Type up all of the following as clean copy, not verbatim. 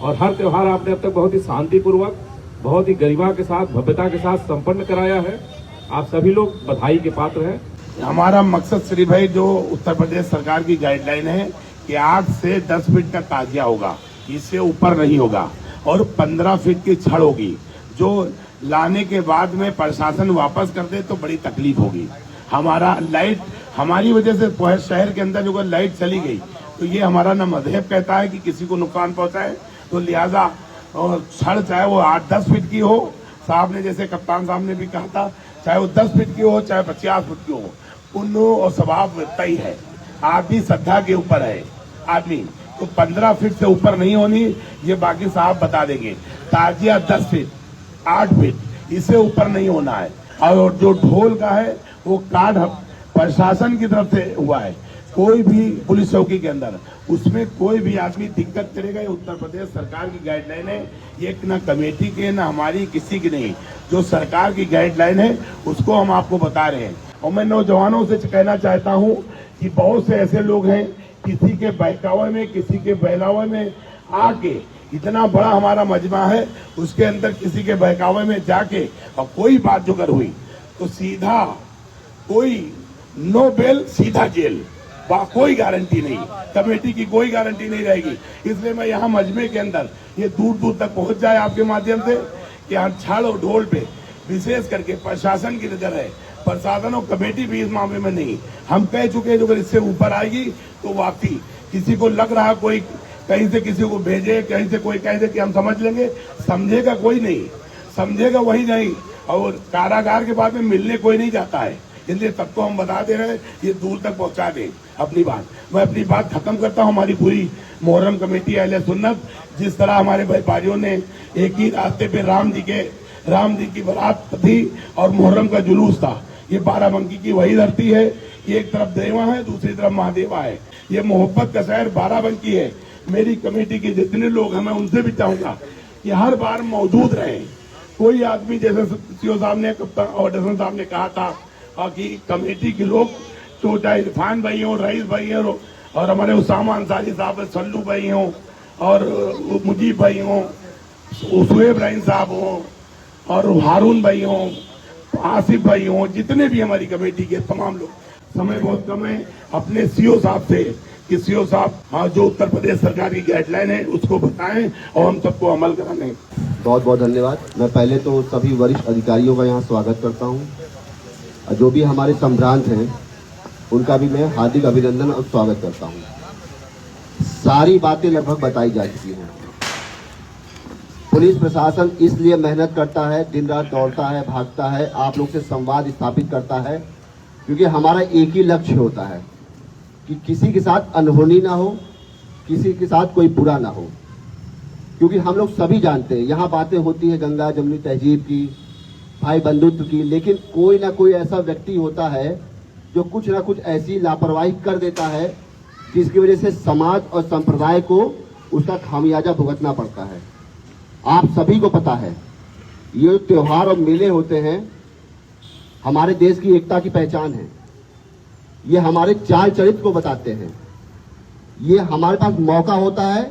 और हर त्यौहार आपने अब तक बहुत ही शांतिपूर्वक, बहुत ही गरिमा के साथ, भव्यता के साथ संपन्न कराया है। आप सभी लोग बधाई के पात्र हैं। हमारा मकसद श्री भाई जो उत्तर प्रदेश सरकार की गाइडलाइन है कि 8 से 10 फीट का ताजिया होगा, इससे ऊपर नहीं होगा, और 15 फीट की छड़ होगी, जो लाने के बाद में प्रशासन वापस कर दे तो बड़ी तकलीफ होगी। हमारा लाइट हमारी वजह से शहर के अंदर जो लाइट चली गई तो ये हमारा ना मजहब कहता है कि किसी को नुकसान पहुंचाए, तो लिहाजा छड़ चाहे वो 8-10 फीट की हो, साहब ने जैसे कप्तान साहब ने भी कहा था, चाहे वो 10 फीट की हो चाहे 50 फीट की हो, पुण्य और स्वभाव तय है। आदमी श्रद्धा के ऊपर है आदमी, तो 15 फीट से ऊपर नहीं होनी, ये बाकी साहब बता देंगे। ताजिया 10 फीट 8 फीट इससे ऊपर नहीं होना है। और जो ढोल का है वो कार्ड प्रशासन की तरफ से हुआ है, कोई भी पुलिस चौकी के अंदर उसमें कोई भी आदमी दिक्कत करेगा, ये उत्तर प्रदेश सरकार की गाइडलाइन है, ये न कमेटी के न हमारी किसी की नहीं, जो सरकार की गाइडलाइन है उसको हम आपको बता रहे हैं। और मैं नौजवानों से कहना चाहता हूं कि बहुत से ऐसे लोग हैं, किसी के बहकावे में किसी के बहलावे में आके, इतना बड़ा हमारा मजमा है उसके अंदर किसी के बहकावे में जाके और कोई बात जो कर हुई तो सीधा कोई नो बेल सीधा जेल, कोई गारंटी नहीं, कमेटी की कोई गारंटी नहीं रहेगी। इसलिए मैं यहाँ मजमे के अंदर ये दूर दूर तक पहुंच जाए आपके माध्यम से कि यहाँ छड़ और ढोल पे विशेष करके प्रशासन की नजर है, प्रशासन और कमेटी भी इस मामले में नहीं। हम कह चुके हैं जो अगर इससे ऊपर आएगी तो वाकई किसी को लग रहा कोई कहीं से किसी को भेजे, कहीं से कोई कह दे कि हम समझ लेंगे, समझेगा कोई नहीं, समझेगा वही नहीं, और कारागार के बाद में मिलने कोई नहीं जाता है। इसलिए सबको हम बता दे रहे हैं, ये दूर तक पहुंचा दें अपनी बात। मैं अपनी बात खत्म करता हूं। हमारी पूरी मोहर्रम कमेटी अहले सुन्नत, जिस तरह हमारे भाइयों ने एक ही रास्ते पे राम जी की बारात थी और मोहर्रम का जुलूस था, ये बाराबंकी की वही धरती है, ये एक तरफ देवा है दूसरी तरफ महादेवा है, ये मोहब्बत का शहर बाराबंकी है। मेरी कमेटी के जितने लोग हैं मैं उनसे भी चाहूंगा कि हर बार मौजूद रहें। कोई आदमी जैसे सीओ साहब ने और डसन साहब ने कहा था कि कमेटी के लोग तो चाहे इरफान भाई हो, रईस भाई हो, और हमारे उसामा अंसारी साहब, सल्लू भाई हो, और मुजीब भाई हो, सुहेब रहीम साहब हो, और हारून भाई हो, आसिफ भाई हो, जितने भी हमारी कमेटी के तमाम लोग, समय बहुत कम है, अपने सीओ साहब से कि सीओ साहब जो उत्तर प्रदेश सरकार की गाइडलाइन है उसको बताएं और हम सबको अमल कराने। बहुत बहुत धन्यवाद। मैं पहले तो सभी वरिष्ठ अधिकारियों का यहाँ स्वागत करता हूँ, जो भी हमारे संभ्रांत हैं उनका भी मैं हार्दिक अभिनंदन और स्वागत करता हूँ। सारी बातें लगभग बताई जा चुकी हैं। पुलिस प्रशासन इसलिए मेहनत करता है, दिन रात दौड़ता है, भागता है, आप लोग से संवाद स्थापित करता है, क्योंकि हमारा एक ही लक्ष्य होता है कि किसी के साथ अनहोनी ना हो, किसी के साथ कोई बुरा ना हो। क्योंकि हम लोग सभी जानते हैं यहाँ बातें होती है गंगा जमुनी तहजीब की, भाई बंधुत्व की, लेकिन कोई ना कोई ऐसा व्यक्ति होता है जो कुछ ना कुछ ऐसी लापरवाही कर देता है जिसकी वजह से समाज और संप्रदाय को उसका खामियाजा भुगतना पड़ता है। आप सभी को पता है ये त्योहार और मेले होते हैं हमारे देश की एकता की पहचान है, ये हमारे चाल चरित्र को बताते हैं, ये हमारे पास मौका होता है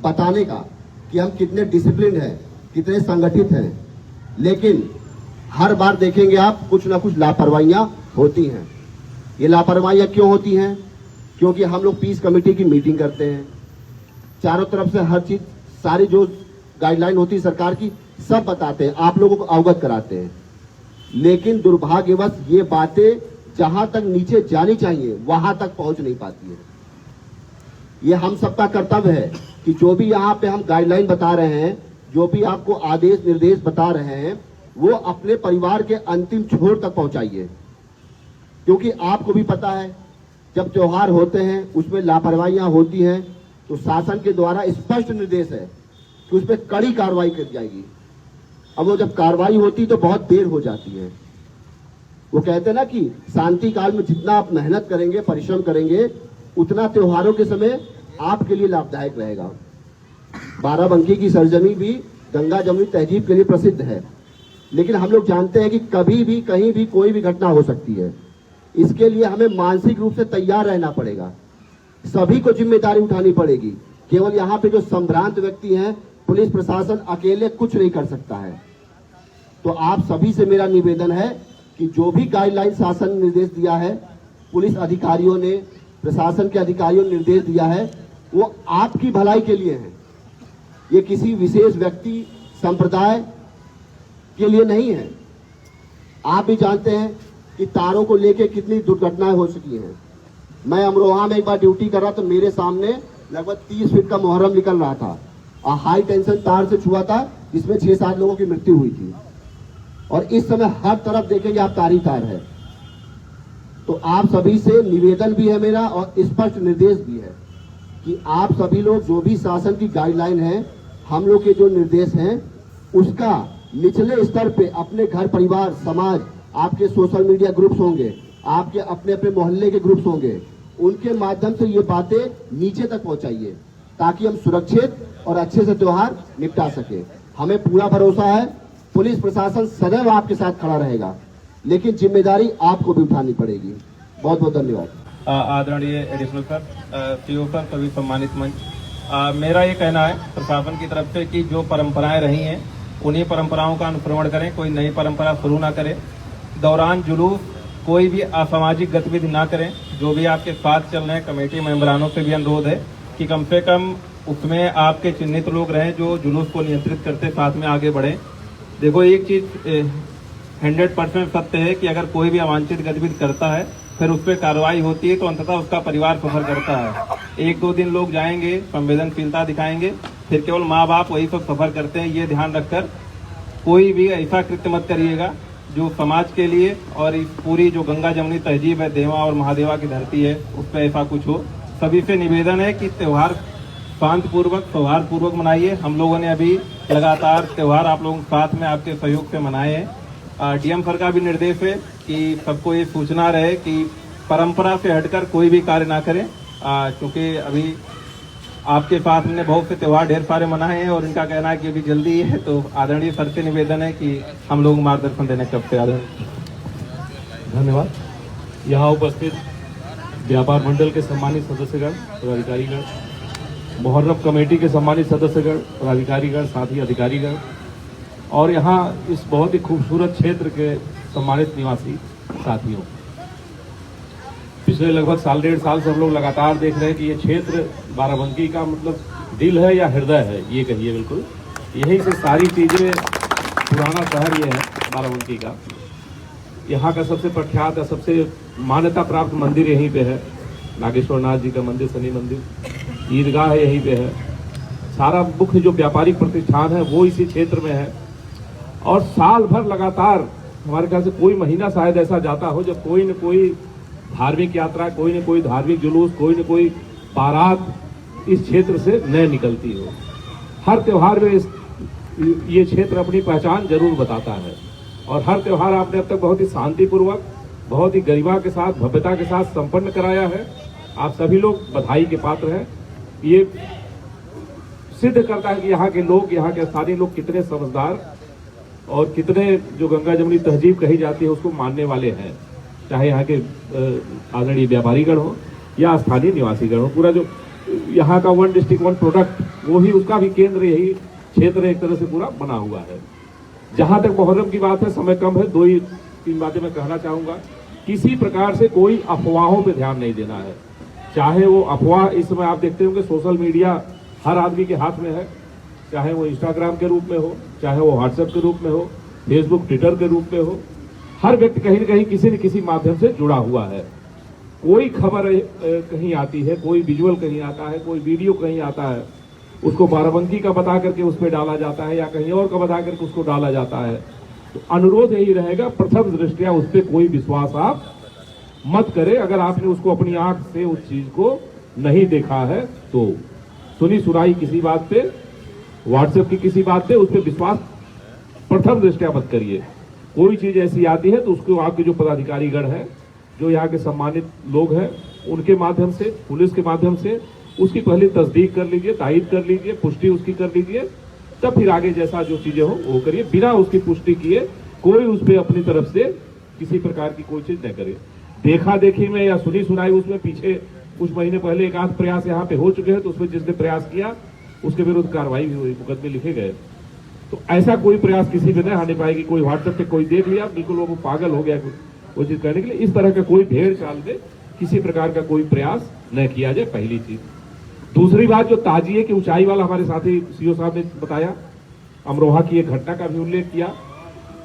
बताने का कि हम कितने डिसिप्लिन हैं, कितने संगठित हैं। लेकिन हर बार देखेंगे आप कुछ ना कुछ लापरवाहियां होती हैं। ये लापरवाहियां क्यों होती हैं? क्योंकि हम लोग पीस कमेटी की मीटिंग करते हैं, चारों तरफ से हर चीज, सारी जो गाइडलाइन होती है सरकार की सब बताते हैं, आप लोगों को अवगत कराते हैं, लेकिन दुर्भाग्यवश ये बातें जहां तक नीचे जानी चाहिए वहां तक पहुंच नहीं पाती है। ये हम सबका कर्तव्य है कि जो भी यहाँ पे हम गाइडलाइन बता रहे हैं, जो भी आपको आदेश निर्देश बता रहे हैं, वो अपने परिवार के अंतिम छोर तक पहुंचाइए। क्योंकि आपको भी पता है जब त्योहार होते हैं उसमें लापरवाहियां होती हैं तो शासन के द्वारा स्पष्ट निर्देश है कि उस पर कड़ी कार्रवाई की जाएगी। अब वो जब कार्रवाई होती तो बहुत देर हो जाती है। वो कहते हैं ना कि शांति काल में जितना आप मेहनत करेंगे, परिश्रम करेंगे, उतना त्योहारों के समय आपके लिए लाभदायक रहेगा। बाराबंकी की सरजमी भी गंगा जमुनी तहजीब के लिए प्रसिद्ध है, लेकिन हम लोग जानते हैं कि कभी भी कहीं भी कोई भी घटना हो सकती है। इसके लिए हमें मानसिक रूप से तैयार रहना पड़ेगा, सभी को जिम्मेदारी उठानी पड़ेगी। केवल यहाँ पे जो संभ्रांत व्यक्ति हैं पुलिस प्रशासन अकेले कुछ नहीं कर सकता है। तो आप सभी से मेरा निवेदन है कि जो भी गाइडलाइन शासन ने निर्देश दिया है, पुलिस अधिकारियों ने, प्रशासन के अधिकारियों ने निर्देश दिया है, वो आपकी भलाई के लिए है। ये किसी विशेष व्यक्ति संप्रदाय के लिए नहीं है। आप भी जानते हैं कि तारों को लेकर कितनी दुर्घटनाएं हो चुकी हैं। मैं अमरोहा में एक बार ड्यूटी कर रहा तो मेरे सामने लगभग 30 फीट का मुहर्रम निकल रहा था और हाई टेंशन तार से छुआ था, जिसमें 6-7 लोगों की मृत्यु हुई थी। और इस समय हर तरफ देखेंगे आप तारी तार है। तो आप सभी से निवेदन भी है मेरा और स्पष्ट निर्देश भी है कि आप सभी लोग जो भी शासन की गाइडलाइन है, हम लोग के जो निर्देश हैं, उसका निचले स्तर पे अपने घर परिवार समाज, आपके सोशल मीडिया ग्रुप्स होंगे, आपके अपने अपने मोहल्ले के ग्रुप्स होंगे, उनके माध्यम से ये बातें नीचे तक पहुंचाइए ताकि हम सुरक्षित और अच्छे से त्योहार निपटा सके। हमें पूरा भरोसा है पुलिस प्रशासन सदैव आपके साथ खड़ा रहेगा, लेकिन जिम्मेदारी आपको भी उठानी पड़ेगी। बहुत बहुत धन्यवाद। आदरणीय एडिशनल सर, सीओ सर, सभी सम्मानित मंच, मेरा ये कहना है प्रशासन की तरफ से कि जो परंपराएं रही हैं उन्हीं परंपराओं का अनुसरण करें, कोई नई परंपरा शुरू ना करें। दौरान जुलूस कोई भी असामाजिक गतिविधि ना करें। जो भी आपके साथ चल रहे हैं कमेटी मेंबरानों से भी अनुरोध है कि कम से कम उसमें आपके चिन्हित लोग रहें जो जुलूस को नियंत्रित करते साथ में आगे बढ़ें। देखो, एक चीज 100% सत्य है कि अगर कोई भी अवांछित गतिविधि करता है फिर उस पर कार्रवाई होती है तो अंततः उसका परिवार सफर करता है। 1-2 दिन लोग जाएंगे, संवेदनशीलता दिखाएंगे, फिर केवल माँ बाप वही सब सफर करते हैं। ये ध्यान रखकर कोई भी ऐसा कृत्य मत करिएगा जो समाज के लिए और इस पूरी जो गंगा जमुनी तहजीब है, देवा और महादेवा की धरती है, उस पर ऐसा कुछ हो। सभी से निवेदन है कि त्योहार शांतिपूर्वक सौहार्दपूर्वक मनाइए। हम लोगों ने अभी लगातार त्योहार आप लोगों के साथ में आपके सहयोग से मनाए हैं। डीएम सर का भी निर्देश है कि सबको ये सूचना रहे कि परंपरा से हटकर कोई भी कार्य ना करें, क्योंकि अभी आपके साथ में बहुत से त्योहार ढेर सारे मनाए हैं और इनका कहना है कि अभी जल्दी है। तो आदरणीय सर से निवेदन है कि हम लोग मार्गदर्शन देने कब से धन्यवाद। यहाँ उपस्थित व्यापार मंडल के सम्मानित सदस्यगण, पदाधिकारीगण, मुहर्रम कमेटी के सम्मानित सदस्यगण, पदाधिकारीगण, साथ ही अधिकारीगण और यहाँ इस बहुत ही खूबसूरत क्षेत्र के सम्मानित निवासी साथियों, पिछले लगभग 1.5 साल से हम लोग लगातार देख रहे हैं कि ये क्षेत्र बाराबंकी का मतलब दिल है या हृदय है, ये कहिए। बिल्कुल यहीं से सारी चीजें, पुराना शहर ये है बाराबंकी का। यहाँ का सबसे प्रख्यात है, सबसे मान्यता प्राप्त मंदिर यहीं पे है, नागेश्वर नाथ जी का मंदिर, शनि मंदिर, ईदगाह है यहीं पे है। सारा मुख्य जो व्यापारिक प्रतिष्ठान है वो इसी क्षेत्र में है। और साल भर लगातार हमारे ख्याल से कोई महीना शायद ऐसा जाता हो जब कोई न कोई धार्मिक यात्रा, कोई न कोई धार्मिक जुलूस, कोई न कोई बारात इस क्षेत्र से न निकलती हो। हर त्योहार में ये क्षेत्र अपनी पहचान जरूर बताता है और हर त्योहार आपने अब तक बहुत ही शांतिपूर्वक, बहुत ही गरिमा के साथ, भव्यता के साथ संपन्न कराया है। आप सभी लोग बधाई के पात्र हैं। ये सिद्ध करता है कि यहाँ के लोग, यहाँ के स्थानीय लोग कितने समझदार और कितने जो गंगा जमुनी तहजीब कही जाती है उसको मानने वाले हैं, चाहे यहाँ के आदरणीय व्यापारीगण हो या स्थानीय निवासीगण हो। पूरा जो यहाँ का 1 डिस्ट्रिक्ट 1 प्रोडक्ट, वो ही उसका भी केंद्र यही क्षेत्र एक तरह से पूरा बना हुआ है। जहां तक मुहर्रम की बात है, समय कम है, 2-3 बातें मैं कहना चाहूंगा। किसी प्रकार से कोई अफवाहों पे ध्यान नहीं देना है। चाहे वो अफवाह, इस समय आप देखते होंगे सोशल मीडिया हर आदमी के हाथ में है, चाहे वो इंस्टाग्राम के रूप में हो, चाहे वो व्हाट्सएप के रूप में हो, फेसबुक, ट्विटर के रूप में हो। हर व्यक्ति कहीं न कहीं किसी न किसी माध्यम से जुड़ा हुआ है। कोई खबर कहीं आती है, कोई विजुअल कहीं आता है, कोई वीडियो कहीं आता है, उसको बाराबंकी का बता करके उस पर डाला जाता है या कहीं और का बता करके उसको डाला जाता है। तो अनुरोध यही रहेगा, प्रथम दृष्टया उस पर कोई विश्वास आप मत करें। अगर आपने उसको अपनी आंख से उस चीज को नहीं देखा है तो सुनी सुनाई किसी बात पे, व्हाट्सएप की किसी बात पे उस पर विश्वास प्रथम दृष्टया मत करिए। कोई चीज ऐसी आती है तो उसको आपके जो पदाधिकारीगण हैं, जो यहाँ के सम्मानित लोग हैं, उनके माध्यम से, पुलिस के माध्यम से उसकी पहले तस्दीक कर लीजिए, तायीद कर लीजिए, पुष्टि उसकी कर लीजिए, तब फिर आगे जैसा जो चीजें हो वो करिए। बिना उसकी पुष्टि किए कोई उस पर अपनी तरफ से किसी प्रकार की कोई चीज न करे। देखा देखी में या सुनी सुनाई उसमें पीछे कुछ महीने पहले एक आध प्रयास यहाँ पे हो चुके हैं, तो उसमें जिसने प्रयास किया उसके विरुद्ध कार्रवाई भी हुई, मुकदमे लिखे गए। तो ऐसा कोई प्रयास किसी पे नहीं आने पाएगी। कोई व्हाट्सएप पे कोई देख लिया बिल्कुल वो पागल हो गया वो चीज करने के लिए, इस तरह का कोई भेड़ चाल दे किसी प्रकार का कोई प्रयास न किया जाए, पहली चीज। दूसरी बात, जो ताजिए की ऊंचाई वाला हमारे साथी सीओ साहब ने बताया, अमरोहा की एक घटना का भी उल्लेख किया।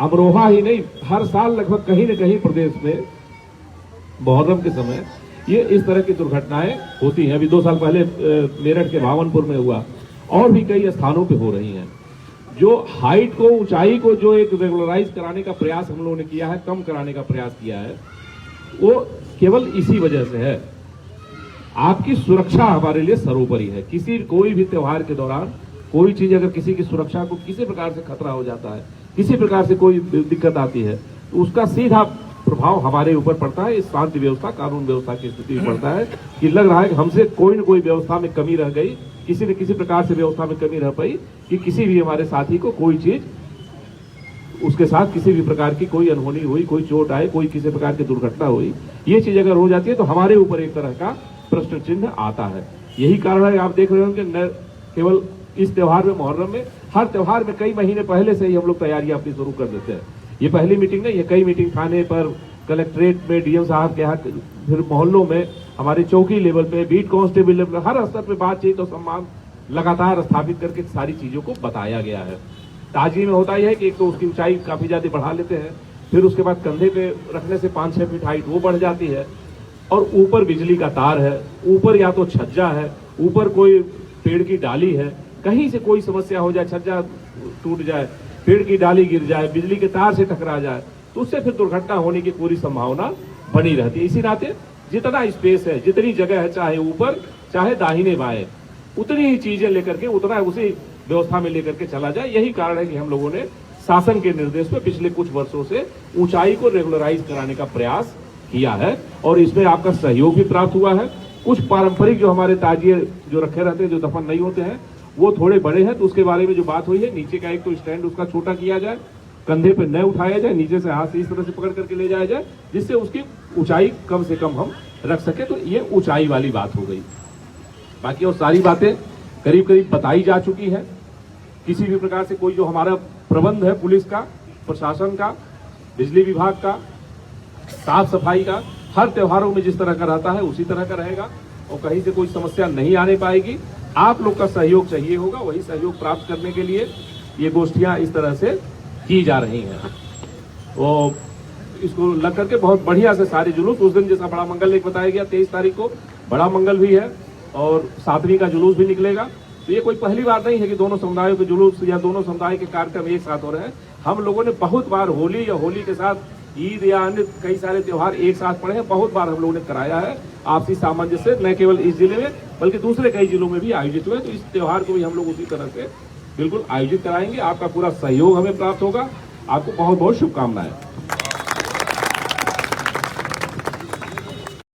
अमरोहा ही नहीं, हर साल लगभग कहीं न कहीं प्रदेश में मुहर्रम के समय ये इस तरह की दुर्घटनाएं होती हैं। अभी 2 साल पहले मेरठ के भावनपुर में हुआ, और भी कई स्थानों पे हो रही हैं। जो हाइट को, ऊंचाई को जो एक रेगुलराइज कराने का प्रयास हम लोगों ने किया है, कम कराने का प्रयास किया है, वो केवल इसी वजह से है। आपकी सुरक्षा हमारे लिए सर्वोपरि है। कोई भी त्योहार के दौरान कोई चीज अगर किसी की सुरक्षा को किसी प्रकार से खतरा हो जाता है, किसी प्रकार से कोई दिक्कत आती है, तो उसका सीधा प्रभाव हमारे ऊपर पड़ता है। इस शांति व्यवस्था, कानून व्यवस्था की स्थिति में पड़ता है कि लग रहा है कि हमसे कोई न कोई व्यवस्था में कमी रह गई, किसी न किसी प्रकार से व्यवस्था में कमी रह पाई कि किसी भी हमारे साथी को कोई चीज, उसके साथ किसी भी प्रकार की कोई अनहोनी हुई, कोई चोट आए, कोई किसी प्रकार की दुर्घटना हुई, ये चीज अगर हो जाती है तो हमारे ऊपर एक तरह का प्रश्न चिन्ह आता है। यही कारण है आप देख रहे होंगे न केवल इस त्योहार में, मुहर्रम में, हर त्योहार में कई महीने पहले से ही हम लोग तैयारियां अपनी शुरू कर देते हैं। ये पहली मीटिंग नहीं, ये कई मीटिंग थाने पर, कलेक्ट्रेट में, डीएम साहब के यहाँ, फिर मोहल्लों में, हमारे चौकी लेवल पे, बीट कांस्टेबल लेवल, हर स्तर पे बातचीत और सम्मान लगातार स्थापित करके सारी चीजों को बताया गया है। ताजी में होता यह है कि एक तो उसकी ऊंचाई काफी ज्यादा बढ़ा लेते हैं, फिर उसके बाद कंधे पे रखने से 5-6 फीट हाइट वो बढ़ जाती है, और ऊपर बिजली का तार है, ऊपर या तो छज्जा है, ऊपर कोई पेड़ की डाली है, कहीं से कोई समस्या हो जाए, छज्जा टूट जाए, पेड़ की डाली गिर जाए, बिजली के तार से टकरा जाए, तो उससे फिर दुर्घटना होने की पूरी संभावना बनी रहती है। इसी नाते जितना स्पेस है, जितनी जगह है, चाहे ऊपर चाहे दाहिने बाएं, उतनी ही चीजें लेकर के, उतना उसी व्यवस्था में लेकर के चला जाए। यही कारण है कि हम लोगों ने शासन के निर्देश पे पिछले कुछ वर्षों से ऊंचाई को रेगुलराइज कराने का प्रयास किया है, और इसमें आपका सहयोग भी प्राप्त हुआ है। कुछ पारंपरिक जो हमारे ताजिए जो रखे रहते हैं, जो दफन नहीं होते हैं, वो थोड़े बड़े हैं, तो उसके बारे में जो बात हुई है, नीचे का एक तो स्टैंड उसका छोटा किया जाए, कंधे पे न उठाया जाए, नीचे से हाथ से इस तरह से पकड़ करके ले जाया जाए, जिससे उसकी ऊंचाई कम से कम हम रख सके। तो ये ऊंचाई वाली बात हो गई। बाकी और सारी बातें करीब करीब बताई जा चुकी है। किसी भी प्रकार से कोई जो हमारा प्रबंध है, पुलिस का, प्रशासन का, बिजली विभाग का, साफ सफाई का, हर त्योहारों में जिस तरह का रहता है उसी तरह का रहेगा, और कहीं से कोई समस्या नहीं आने पाएगी। आप लोग का सहयोग चाहिए होगा, वही सहयोग प्राप्त करने के लिए ये गोष्ठियां इस तरह से की जा रही हैं। तो इसको लग करके बहुत बढ़िया से सारे जुलूस, उस दिन जैसा बड़ा मंगल एक बताया गया 23 तारीख को बड़ा मंगल भी है, और 7वीं का जुलूस भी निकलेगा। तो ये कोई पहली बार नहीं है कि दोनों समुदायों के जुलूस या दोनों समुदाय के कार्यक्रम एक साथ हो रहे हैं। हम लोगों ने बहुत बार होली या होली के साथ ईद या अन्य कई सारे त्योहार एक साथ पड़े हैं, बहुत बार हम लोगों ने कराया है। आपसी सामंजस्य न केवल इस जिले में बल्कि दूसरे कई जिलों में भी आयोजित हुए। तो इस त्योहार को भी हम लोग उसी तरह से बिल्कुल आयोजित कराएंगे। आपका पूरा सहयोग हमें प्राप्त होगा। आपको बहुत बहुत शुभकामनाएं।